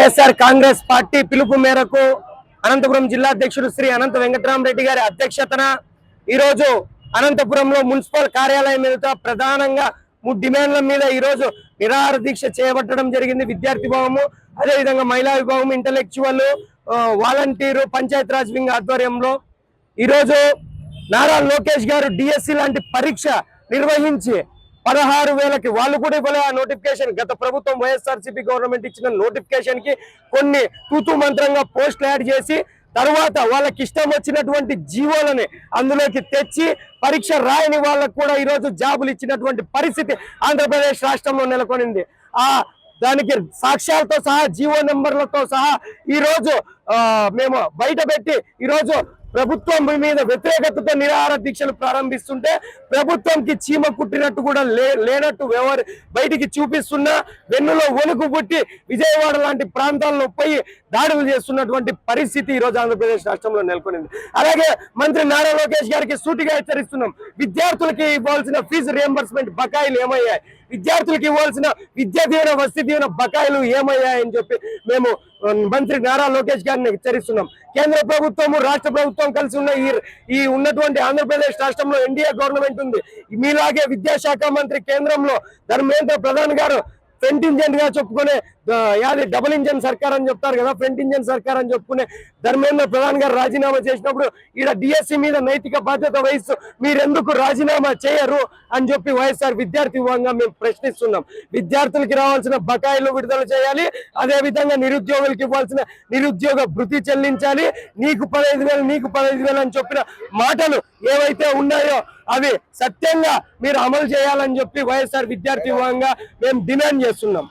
YSR Congress party పిలుపు మేరకు అనంతపురం జిల్లా అధ్యక్షుడు శ్రీ అనంత వెంకటరామరెడ్డి గారి అధ్యక్షతన ఈ రోజు అనంతపురంలో మున్సిపల్ కార్యాలయం మీద ప్రధానంగా 3 డిమాండ్ల మీద ఈ రోజు నిరాహార దీక్ష చేపట్టడం జరిగింది. విద్యార్థి విభాగము, అదే విధంగా మహిళా విభాగం, intellectual, volunteer, Panchayat Raj wing ఆధ్వర్యంలో ఈ రోజు నారా లోకేష్ గారు డిఎస్సి లాంటి పరీక్ష నిర్వహించి 16,000కి వాళ్ళు కూడా ఇవ్వలే ఆ నోటిఫికేషన్. గత ప్రభుత్వం వైఎస్ఆర్సీపీ గవర్నమెంట్ ఇచ్చిన నోటిఫికేషన్ కి కొన్ని తూతూ మంత్రంగా పోస్టులు యాడ్ చేసి తర్వాత వాళ్ళకి ఇష్టం వచ్చినటువంటి జీవోలని అందులోకి తెచ్చి పరీక్ష రాయని వాళ్ళకు కూడా ఈరోజు జాబులు ఇచ్చినటువంటి పరిస్థితి ఆంధ్రప్రదేశ్ రాష్ట్రంలో నెలకొనింది. దానికి సాక్ష్యాలతో సహా జీవో నెంబర్లతో సహా ఈరోజు మేము బయట పెట్టి ఈరోజు ప్రభుత్వం మీద వ్యతిరేకతతో నిరాహార దీక్షలు ప్రారంభిస్తుంటే ప్రభుత్వంకి చీమ కుట్టినట్టు కూడా లేనట్టు బయటికి చూపిస్తున్నా వెన్నులో వణుకు పుట్టి విజయవాడ లాంటి ప్రాంతాల్లో పోయి దాడులు చేస్తున్నటువంటి పరిస్థితి ఈ రోజు ఆంధ్రప్రదేశ్ రాష్ట్రంలో నెలకొనింది. అలాగే మంత్రి నారా లోకేష్ గారికి సూటిగా హెచ్చరిస్తున్నాం, విద్యార్థులకి ఇవ్వాల్సిన ఫీజు రియంబర్స్మెంట్ బకాయిలు ఏమయ్యాయి, విద్యార్థులకు ఇవ్వాల్సిన విద్యా దీవెన వసతి దీవెన బకాయిలు ఏమయ్యాయని చెప్పి మేము మంత్రి నారా లోకేష్ గారిని హెచ్చరిస్తున్నాం. కేంద్ర ప్రభుత్వము రాష్ట్ర ప్రభుత్వం కలిసి ఉన్న ఈ ఉన్నటువంటి ఆంధ్రప్రదేశ్ రాష్ట్రంలో ఎన్డీఏ గవర్నమెంట్ ఉంది. మీలాగే విద్యాశాఖ మంత్రి కేంద్రంలో ధర్మేంద్ర ప్రధాన్ గారు ఫ్రంట్ ఇంజన్ గా చెప్పుకునే డబుల్ ఇంజన్ సర్కార్ అని చెప్తారు కదా, ఫ్రంట్ ఇంజన్ సర్కార్ అని చెప్పుకునే ధర్మేంద్ర ప్రధాన్ గారు రాజీనామా చేసినప్పుడు ఈడ డిఎస్సి మీద నైతిక బాధ్యత వహిస్తూ మీరెందుకు రాజీనామా చేయరు అని చెప్పి వైఎస్ఆర్ విద్యార్థి విభాగంగా మేము ప్రశ్నిస్తున్నాం. విద్యార్థులకి రావాల్సిన బకాయిలు విడుదల చేయాలి, అదే విధంగా నిరుద్యోగులకి ఇవ్వాల్సిన నిరుద్యోగ భృతి చెల్లించాలి. నీకు 15,000 నీకు 15,000 అని చెప్పిన మాటలు ఏవైతే ఉన్నాయో అవి సత్యంగా మీరు అమలు చేయాలని చెప్పి వైఎస్ఆర్ విద్యార్థి విభాగంగా మేము డిమాండ్ చేస్తున్నాం.